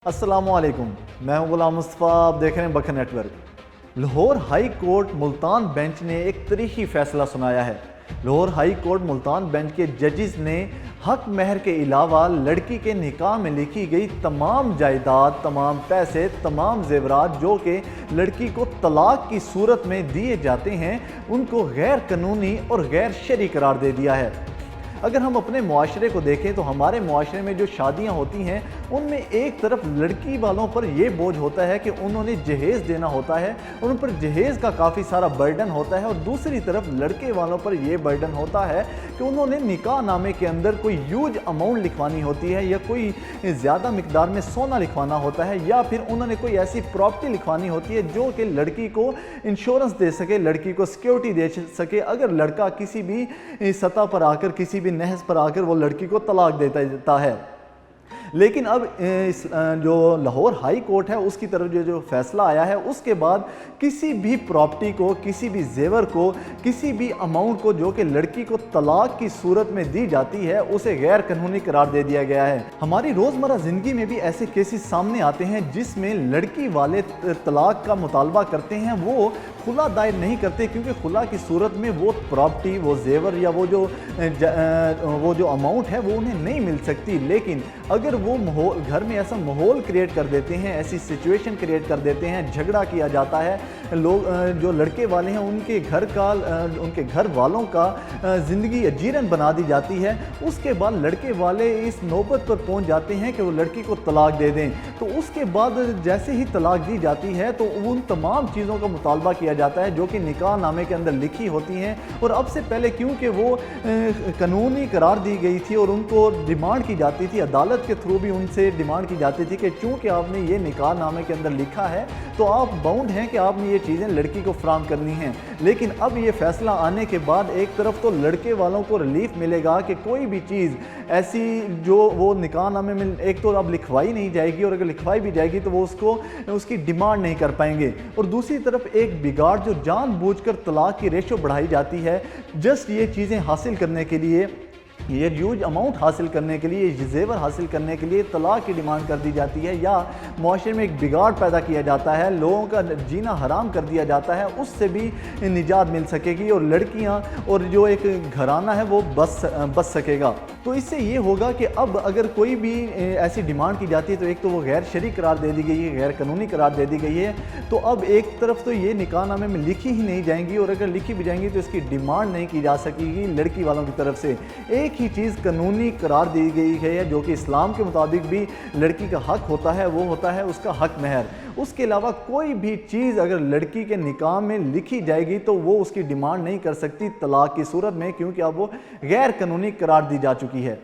अस्सलामुअलैकुम, मैं हूं गुलाम मुस्तफ़ा। आप देख रहे हैं बखर network. Lahore high court Multan bench ने एक तारीखी फैसला सुनाया है। Lahore high court Multan bench के जजेस ने हक महर के अलावा लड़की के निकाह में लिखी गई तमाम जायदाद, तमाम पैसे, तमाम जेवरात जो कि लड़की को तलाक की सूरत में दिए जाते हैं, उनको गैर कानूनी और गैर शरई करार दे दिया है। अगर हम अपने मुआशरे को देखें तो हमारे मुआशरे में जो शादियां होती हैं उनमें एक तरफ लड़की वालों पर यह बोझ होता है कि उन्होंने जहेज़ देना होता है, उन पर जहेज़ का काफ़ी सारा बर्डन होता है, और दूसरी तरफ लड़के वालों पर यह बर्डन होता है कि उन्होंने निकाह नामे के अंदर कोई ह्यूज अमाउंट लिखवानी होती है, या कोई ज़्यादा मिकदार में सोना लिखवाना होता है, या फिर उन्होंने कोई ऐसी प्रॉपर्टी लिखवानी होती है जो कि लड़की को इंश्योरेंस दे सके, लड़की को सिक्योरिटी दे सके अगर लड़का किसी भी सतह पर आकर, किसी भी नहज पर आकर वो लड़की को तलाक देता है। लेकिन अब जो लाहौर हाई कोर्ट है उसकी तरफ जो फैसला आया है, उसके बाद किसी भी प्रॉपर्टी को, किसी भी जेवर को, किसी भी अमाउंट को जो कि लड़की को तलाक की सूरत में दी जाती है, उसे गैर कानूनी करार दे दिया गया है। हमारी रोज़मर्रा ज़िंदगी में भी ऐसे केसेस सामने आते हैं जिसमें लड़की वाले तलाक का मुतालबा करते हैं, वो खुला दायर नहीं करते, क्योंकि खुला की सूरत में वो प्रॉपर्टी, वो जेवर या वो जो अमाउंट है वो उन्हें नहीं मिल सकती। लेकिन अगर वो घर में ऐसा माहौल क्रिएट कर देते हैं, ऐसी सिचुएशन क्रिएट कर देते हैं, झगड़ा किया जाता है, लोग जो लड़के वाले हैं उनके घर वालों का ज़िंदगी अजीरन बना दी जाती है, उसके बाद लड़के वाले इस नौबत पर पहुंच जाते हैं कि वो लड़की को तलाक दे दें। तो उसके बाद जैसे ही तलाक दी जाती है तो उन तमाम चीज़ों का मुतालबा किया जाता है जो कि निकाह नामे के अंदर लिखी होती हैं, और अब से पहले क्योंकि वो कानूनी करार दी गई थी और उनको डिमांड की जाती थी, अदालत के थ्रू भी उनसे डिमांड की जाती थी कि चूँकि आपने ये निकाह नामे के अंदर लिखा है तो आप बाउंड हैं कि आपने ये चीज़ें लड़की को फराहम करनी हैं। लेकिन अब ये फैसला आने के बाद एक तरफ तो लड़के वालों को रिलीफ मिलेगा कि कोई भी चीज़ ऐसी जो वो निकाह नामे में एक तो अब लिखवाई नहीं जाएगी, और अगर लिखवाई भी जाएगी तो वो उसकी डिमांड नहीं कर पाएंगे, और दूसरी तरफ एक बिगाड़ जो जानबूझकर तलाक की रेशो बढ़ाई जाती है जस्ट ये चीज़ें हासिल करने के लिए, ये ह्यूज अमाउंट हासिल करने के लिए, ये जेवर हासिल करने के लिए तलाक की डिमांड कर दी जाती है, या मुआशरे में एक बिगाड़ पैदा किया जाता है, लोगों का जीना हराम कर दिया जाता है, उससे भी निजात मिल सकेगी और लड़कियां और जो एक घराना है वो बच सकेगा। तो इससे ये होगा कि अब अगर कोई भी ऐसी डिमांड की जाती है तो एक तो वो गैर शरई करार दे दी गई है, गैर कानूनी करार दे दी गई है, तो अब एक तरफ तो ये निकाह नामे में लिखी ही नहीं जाएंगी, और अगर लिखी भी जाएंगी तो इसकी डिमांड नहीं की जा सकेगी लड़की वालों की तरफ से। एक ही चीज़ कानूनी करार दी गई है जो कि इस्लाम के मुताबिक भी लड़की का हक होता है, वो होता है उसका हक महर। उसके अलावा कोई भी चीज़ अगर लड़की के निकाह में लिखी जाएगी तो वो उसकी डिमांड नहीं कर सकती तलाक की सूरत में, क्योंकि अब वो गैर कानूनी करार दी जा चुकी है।